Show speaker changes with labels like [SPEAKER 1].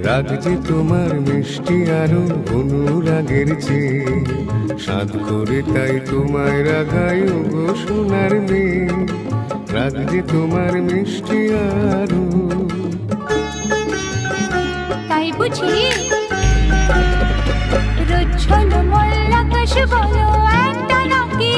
[SPEAKER 1] রাগ যে তোমার মিষ্টি আরো অনুরাগের চেয়ে, সাধ করে তাই তোমায় রাগাই গো সোনার মেয়ে। রাগ যে তোমার মিষ্টি আরো।
[SPEAKER 2] তাই বুঝি রোজ ঝলমল আকাশ বলো একটা নাকি